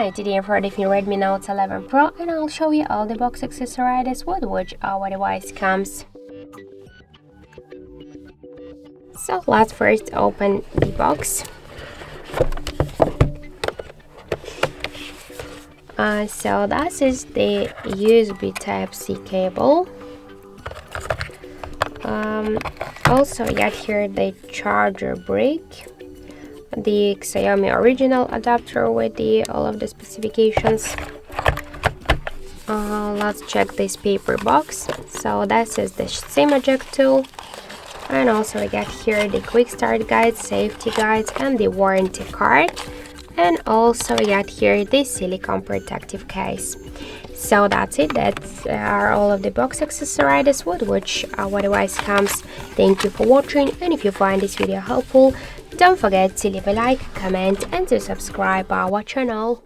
Hi, today I've heard of the Redmi Note 11 Pro and I'll show you all the box accessories with which our device comes. So let's first open the box. So this is the USB Type-C cable. Also I got here the charger brick, the Xiaomi original adapter with all of the specifications. Let's check this paper box. So this is the SIM eject tool, and also I got here the quick start guide, safety guides, and the warranty card, and also I got here the silicone protective case. So that's it. That are all of the box accessories with which our device comes. Thank you for watching, and if you find this video helpful, don't forget to leave a like, comment, and to subscribe our channel.